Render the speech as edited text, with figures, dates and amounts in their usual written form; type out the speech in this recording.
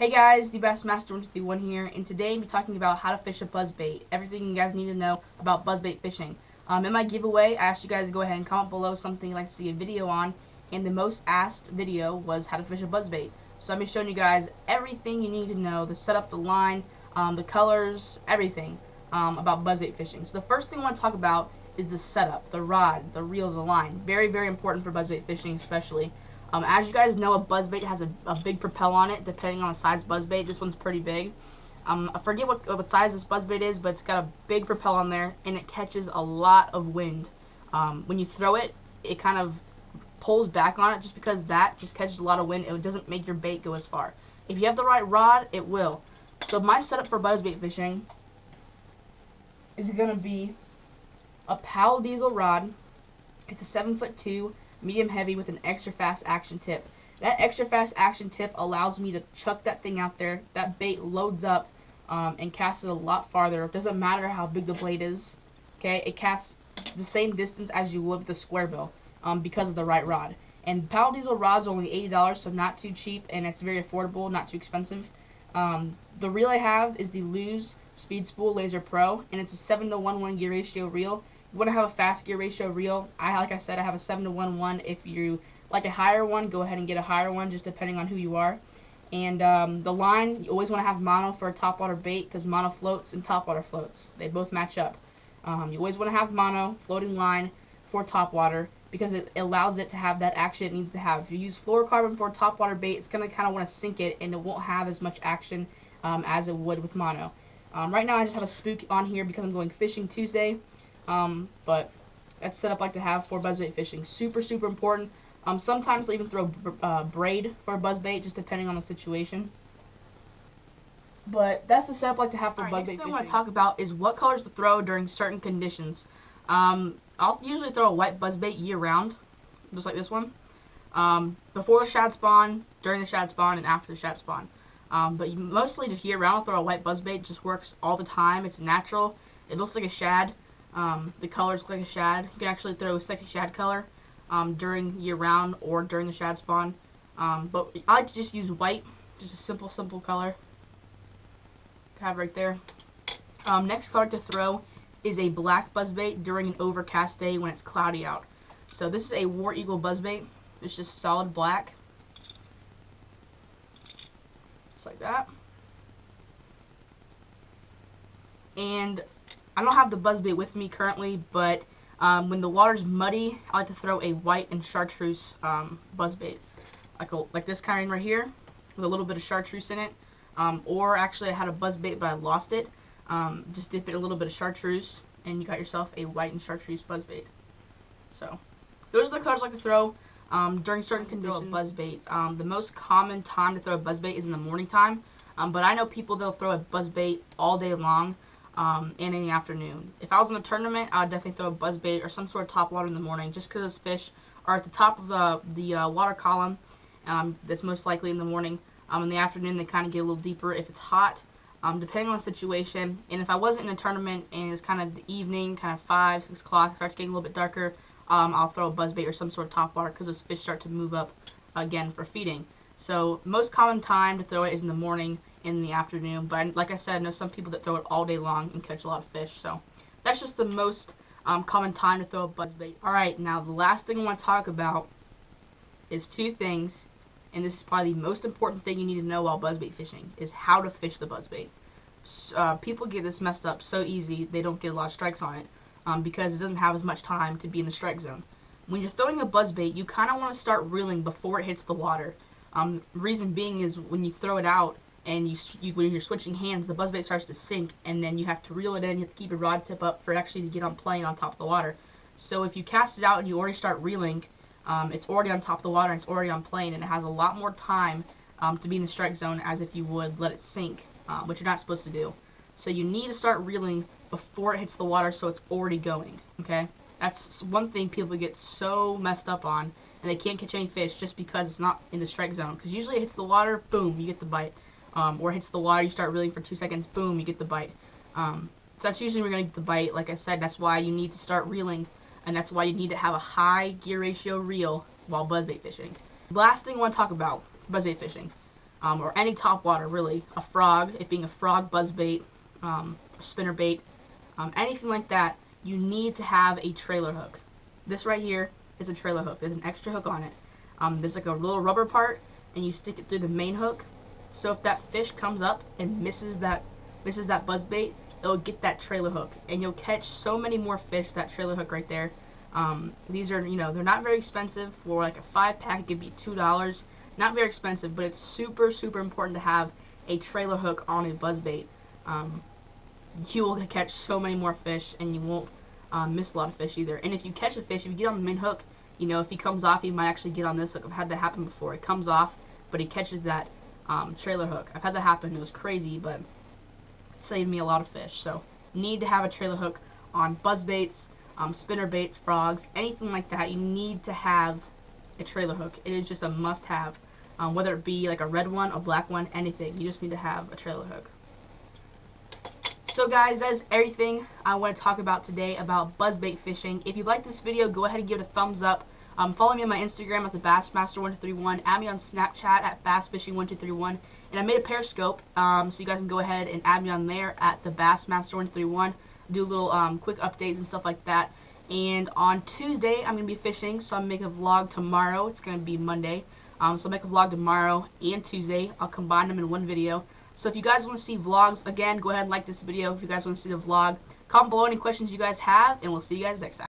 Hey guys, the Best Master 151 here, and today I'm talking about how to fish a buzzbait. Everything you guys need to know about buzzbait fishing. In my giveaway, I asked you guys to go ahead and comment below something you'd like to see a video on, and the most asked video was how to fish a buzzbait. So I'm just showing you guys everything you need to know, the setup, the line, the colors, everything about buzzbait fishing. So the first thing I want to talk about is the setup, the rod, the reel, the line. Very, very important for buzzbait fishing especially. As you guys know, a buzzbait has a big propel on it, depending on the size buzzbait. This one's pretty big. I forget what size this buzzbait is, but it's got a big propel on there, and it catches a lot of wind. When you throw it, it kind of pulls back on it just because that just catches a lot of wind. It doesn't make your bait go as far. If you have the right rod, it will. So my setup for buzzbait fishing is going to be a Powell diesel rod. It's a 7'2", medium heavy with an extra fast action tip. That extra fast action tip allows me to chuck that thing out there. That bait loads up and casts it a lot farther. It doesn't matter how big the blade is. Okay, it casts the same distance as you would with the square bill because of the right rod. And Powell diesel rod's only $80, so not too cheap, and it's very affordable, not too expensive. The reel I have is the Lew's Speed Spool Laser Pro, and it's a 7:1 gear ratio reel. You want to have a fast gear ratio reel. Like I said, I have a 7:1. If you like a higher one, go ahead and get a higher one, just depending on who you are. And the line, you always want to have mono for a topwater bait because mono floats and topwater floats. They both match up. You always want to have mono, floating line for topwater because it allows it to have that action it needs to have. If you use fluorocarbon for a topwater bait, it's going to kind of want to sink it, and it won't have as much action as it would with mono. Right now, I just have a spook on here because I'm going fishing Tuesday. But that's set up like to have for buzzbait fishing. Super, super important. Sometimes they'll even throw braid for a buzzbait, just depending on the situation. But that's the setup like to have for buzzbait fishing. Next thing I want to talk about is what colors to throw during certain conditions. I'll usually throw a white buzzbait year-round, just like this one. Before the shad spawn, during the shad spawn, and after the shad spawn. But mostly just year-round, I'll throw a white buzzbait. It just works all the time. It's natural. It looks like a shad. The colors look like a shad. You can actually throw a sexy shad color during year-round or during the shad spawn. But I like to just use white, just a simple color. Have right there. Next color to throw is a black buzzbait during an overcast day when it's cloudy out. So this is a War Eagle buzzbait. It's just solid black. Just like that. And I don't have the buzzbait with me currently, but when the water's muddy, I like to throw a white and chartreuse buzzbait, like this kind right here, with a little bit of chartreuse in it. Or actually, I had a buzzbait, but I lost it. Just dip it in a little bit of chartreuse, and you got yourself a white and chartreuse buzzbait. So those are the colors I like to throw during certain conditions. Buzzbait. The most common time to throw a buzzbait is in the morning time, but I know people that'll throw a buzzbait all day long. And in the afternoon. If I was in a tournament, I would definitely throw a buzzbait or some sort of topwater in the morning, just because those fish are at the top of the water column. That's most likely in the morning. In the afternoon, they kind of get a little deeper if it's hot, depending on the situation. And if I wasn't in a tournament and it's kind of the evening, kind of 5, 6 o'clock, it starts getting a little bit darker, I'll throw a buzzbait or some sort of topwater because those fish start to move up again for feeding. So most common time to throw it is in the morning, in the afternoon, but like I said, I know some people that throw it all day long and catch a lot of fish, so that's just the most common time to throw a buzzbait. Alright, now the last thing I want to talk about is two things, and this is probably the most important thing you need to know while buzzbait fishing, is how to fish the buzzbait. People get this messed up so easy, they don't get a lot of strikes on it, because it doesn't have as much time to be in the strike zone. When you're throwing a buzzbait, you kind of want to start reeling before it hits the water. Reason being is when you throw it out, and when you're switching hands, the buzzbait starts to sink, and then you have to reel it in. You have to keep your rod tip up for it actually to get on plane on top of the water. So if you cast it out and you already start reeling, it's already on top of the water and it's already on plane, and it has a lot more time to be in the strike zone as if you would let it sink, which you're not supposed to do. So you need to start reeling before it hits the water so it's already going. Okay, that's one thing people get so messed up on, and they can't catch any fish just because it's not in the strike zone. Because usually it hits the water, boom, you get the bite. Or hits the water, you start reeling for 2 seconds, boom, you get the bite. So that's usually when you're going to get the bite. Like I said, that's why you need to start reeling, and that's why you need to have a high gear ratio reel while buzzbait fishing. Last thing I want to talk about, buzzbait fishing. or any top water really, a frog, it being a frog buzzbait, spinner bait, anything like that, you need to have a trailer hook. This right here is a trailer hook. There's an extra hook on it. There's like a little rubber part, and you stick it through the main hook. So if that fish comes up and misses that buzzbait, it'll get that trailer hook, and you'll catch so many more fish with that trailer hook right there. These are, they're not very expensive. For like a 5-pack, it could be $2. Not very expensive, but it's super, super important to have a trailer hook on a buzzbait. You will catch so many more fish, and you won't miss a lot of fish either. And if you catch a fish, if you get on the main hook, if he comes off, he might actually get on this hook. I've had that happen before. It comes off, but he catches that trailer hook. I've had that happen. It was crazy, but it saved me a lot of fish. So need to have a trailer hook on buzzbaits, spinner baits, frogs, anything like that. You need to have a trailer hook. It is just a must-have. Whether it be like a red one, a black one, anything. You just need to have a trailer hook. So guys, that is everything I want to talk about today about buzzbait fishing. If you like this video, go ahead and give it a thumbs up. Follow me on my Instagram at the Bassmaster1231. Add me on Snapchat at BassFishing1231. And I made a Periscope, so you guys can go ahead and add me on there at the Bassmaster1231. Do little quick updates and stuff like that. And on Tuesday, I'm going to be fishing, so I'm making a vlog tomorrow. It's going to be Monday. So I'll make a vlog tomorrow and Tuesday. I'll combine them in one video. So if you guys want to see vlogs, again, go ahead and like this video. If you guys want to see the vlog, comment below any questions you guys have, and we'll see you guys next time.